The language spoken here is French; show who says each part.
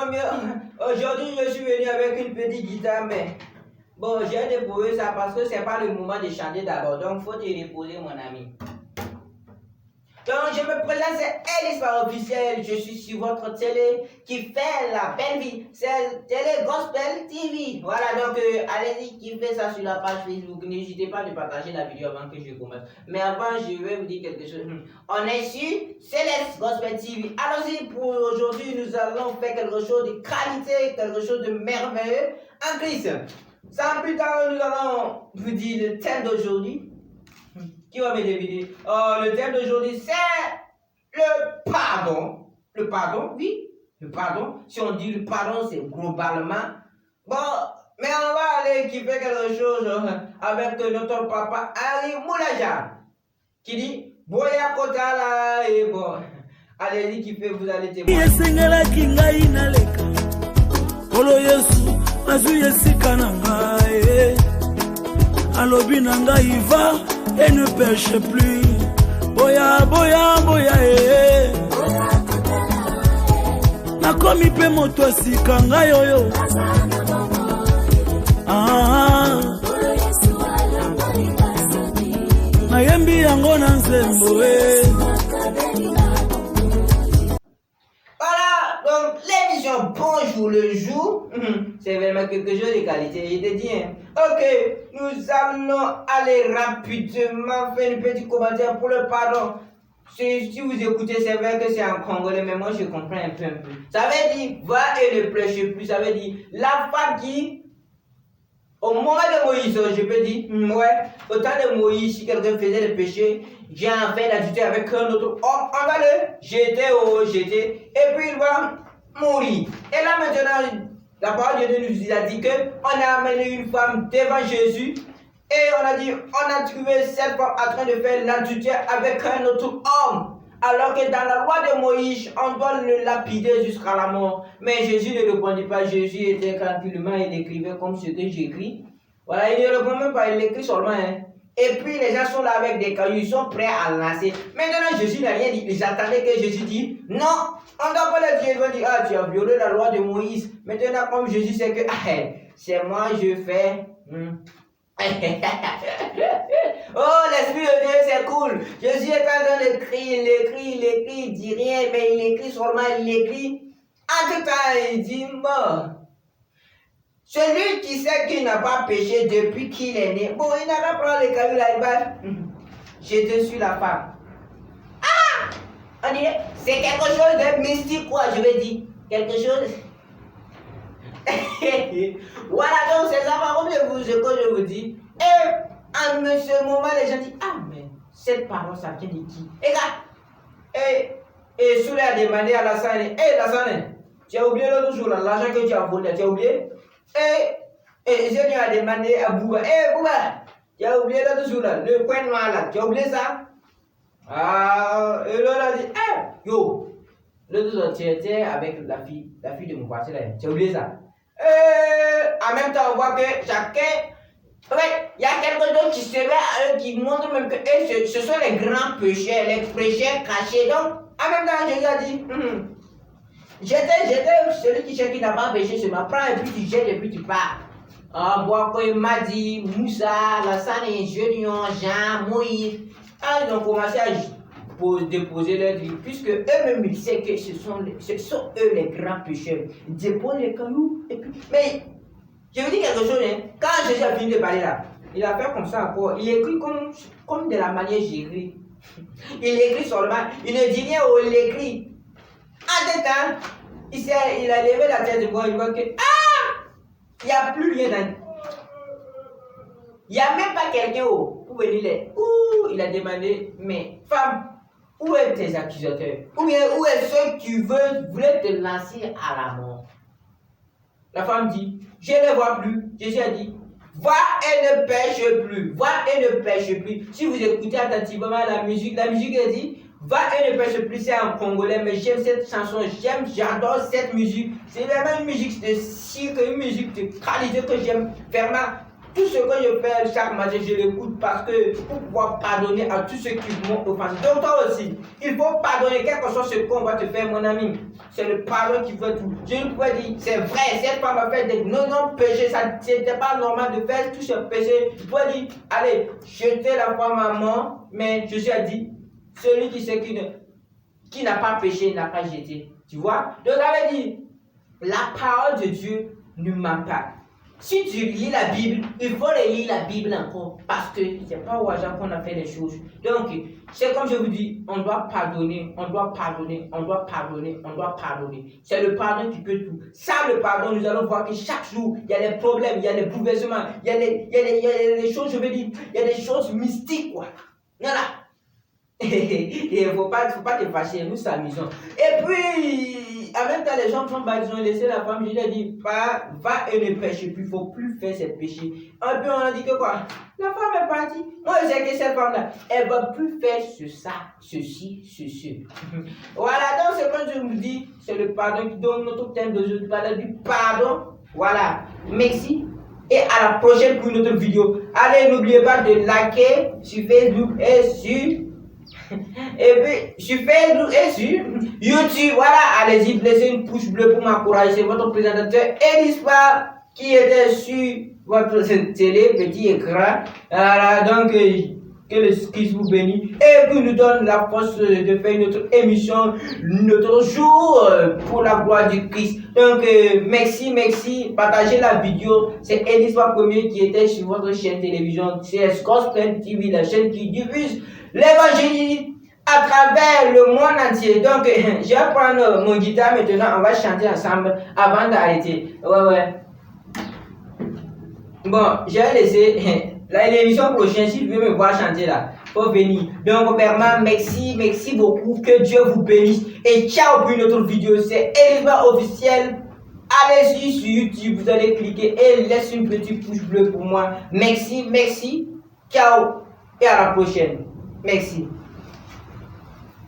Speaker 1: va mieux. Aujourd'hui, je suis venu avec une petite guitare, mais bon, j'ai déposé ça parce que c'est pas le moment de chanter d'abord. Donc, faut te reposer, mon ami. Donc, je me présente, c'est Ellis par officiel. Je suis sur votre télé qui fait la belle vie. C'est Télé Gospel TV. Voilà, donc allez-y, kiffez ça sur la page Facebook. N'hésitez pas de partager la vidéo avant que je commence. Mais avant, je vais vous dire quelque chose. On est sur Céleste Gospel TV. Allons-y, pour aujourd'hui, nous allons faire quelque chose de qualité, quelque chose de merveilleux en Christ. Sans plus tarder, nous allons vous dire le thème d'aujourd'hui. Qui va m'aider? Le thème d'aujourd'hui, c'est le pardon. Le pardon, oui, le pardon. Si on dit le pardon, c'est globalement. Bon, mais on va aller kiffer quelque chose avec notre papa Ali Moulaja, qui dit Boya Kotala et bon. Allez-y, kiffer, vous allez témoigner.
Speaker 2: Alobi nanga iva et ne pêche plus. Boya, boya, boya, nakomi pe moto sikanga yoyo. Nayembi yango na nzembo
Speaker 1: Voilà, donc l'émission Bonjour le jour, c'est vraiment quelque chose de qualité, je te dis. Ok, nous allons aller rapidement faire un petit commentaire pour le pardon. Si vous écoutez, c'est vrai que c'est en congolais, mais moi je comprends un peu. Ça veut dire, va et ne prêche plus, ça veut dire, la femme qui, au moment de Moïse, je peux dire, ouais, au temps de Moïse, si quelqu'un faisait le péché, j'ai en fait d'adulter avec un autre homme, on va le jeter, et puis il va mourir. Et là maintenant, la parole de Dieu nous a dit qu'on a amené une femme devant Jésus, et on a dit, on a trouvé cette femme en train de faire l'adultère avec un autre homme. Alors que dans la loi de Moïse, on doit le lapider jusqu'à la mort. Mais Jésus ne répondit pas. Jésus était tranquillement, il écrivait comme ce que j'écris. Voilà, il ne répond même pas, il écrit seulement. Et puis les gens sont là avec des cailloux, ils sont prêts à lancer. Maintenant, Jésus n'a rien dit. Ils attendaient que Jésus dise non, on ne doit pas le dire. Ils vont dire, ah, tu as violé la loi de Moïse. Maintenant, comme Jésus sait que c'est moi, je fais. Oh, l'Esprit de Dieu, c'est cool. Jésus est en train de crier, il écrit, il dit rien, mais il écrit seulement, il écrit. En tout cas, il dit, bon, celui qui sait qu'il n'a pas péché depuis qu'il est né, bon, il n'a qu'à prendre les cailloux là, il va jeter sur la femme. Ah! On dirait, c'est quelque chose de mystique, quoi, je veux dire. Quelque chose. Voilà, donc c'est ça, comme ce que je vous dis. Et en ce moment, les gens disent, ah, mais cette parole, ça vient de qui? Et là, et Soulé a demandé à Lassane, Lassane, tu as oublié l'autre jour, l'argent que tu as volé, tu as oublié? Et Jésus a demandé à Bouba, Bouba, tu as oublié l'autre jour, le coin noir là, tu as oublié ça? Ah, et l'autre a dit, yo, l'autre jour, tu étais avec la fille de mon parti là, tu as oublié ça? En même temps, on voit que chacun, il y a quelque chose qui se fait, qui montre même que ce sont les grands pécheurs, les pécheurs cachés. Donc, en même temps, Jésus a dit, j'étais celui qui n'a pas péché, se m'apprend et puis tu jettes et puis tu pars. Moi, quand il m'a dit, Moussa, Lassane, Gédéon, Jean, Moïse, ils ont commencé à déposer leurs vies, puisque eux-mêmes ils savent que ce sont eux les grands pécheurs. Ils déposent les cailloux et puis. Mais je vous dis quelque chose, quand Jésus a fini de parler là, il a fait comme ça encore. Il écrit comme de la manière j'écris. Il écrit seulement, il ne dit rien, il écrit. En tout temps, il a levé la tête de moi, il voit que il n'y a plus rien dans. Il n'y a même pas quelqu'un pour venir là. Il a demandé, mais femme, où est tes accusateurs? Ou bien où est ceux qui voulaient te lancer à la mort? La femme dit, je ne les vois plus. Jésus a dit, va et ne pêche plus. Va et ne pêche plus. Si vous écoutez attentivement la musique a dit, va et ne pêche plus. C'est en congolais, mais j'aime cette chanson, j'adore cette musique. C'est vraiment une musique de cirque, une musique de qualité que j'aime vraiment. tout ce que je fais chaque matin, je l'écoute parce que pour pouvoir pardonner à tous ceux qui m'ont offensé. Donc toi aussi, il faut pardonner quel que soit ce qu'on va te faire, mon ami. C'est le pardon qui fait tout. Je ne pourrais dire, c'est vrai, cette femme a fait des non-péchés, ça n'était pas normal de faire tous ces péchés. Je pourrais dire, allez, jetez la femme à mort, mais Jésus a dit, celui qui sait qui n'a pas péché n'a pas jeté. Tu vois? Donc ça veut dire, la parole de Dieu ne ment pas. Si tu lis la Bible, il faut lire la Bible encore parce que c'est pas au hasard qu'on a fait les choses. Donc, c'est comme je vous dis, on doit pardonner, on doit pardonner, on doit pardonner, on doit pardonner. C'est le pardon qui peut tout. Sans le pardon, nous allons voir que chaque jour, il y a des problèmes, il y a des bouleversements, il y a des choses, je veux dire, il y a des choses mystiques, quoi. Voilà. Et il ne faut pas te fâcher, nous s'amusons. Et puis, en même temps, les gens sont bas, ils ont laissé la femme, je lui ai dit, va et ne pêche plus, il ne faut plus faire ces péchés. Et puis on a dit que quoi? La femme est partie. Moi, je sais que cette femme-là, elle ne va plus faire ceci. Voilà, donc ce que je vous dis, c'est le pardon qui donne notre thème d'aujourd'hui, parler du pardon. Voilà, merci. Et à la prochaine pour une autre vidéo. Allez, n'oubliez pas de liker sur Facebook et sur Facebook et sur YouTube. Voilà, allez-y, laissez une pouce bleue pour m'encourager. C'est votre présentateur Elispa qui était sur votre télé, petit écran. Voilà, donc que le Christ vous bénisse et qu'il nous donne la force de faire une autre émission, notre jour pour la gloire du Christ. Donc, merci, partagez la vidéo. C'est Elispa Premier qui était sur votre chaîne télévision CS Gospel TV, la chaîne qui diffuse l'évangile à travers le monde entier. Donc, je vais prendre mon guitare maintenant, on va chanter ensemble avant d'arrêter. Ouais. Bon, je vais laisser l'émission prochaine, si tu veux me voir chanter là, faut venir. Donc, vraiment, merci beaucoup, que Dieu vous bénisse et ciao pour une autre vidéo. C'est Elispa officiel. Allez-y sur YouTube, vous allez cliquer et laissez une petite pouce bleue pour moi. Merci, ciao et à la prochaine. Merci.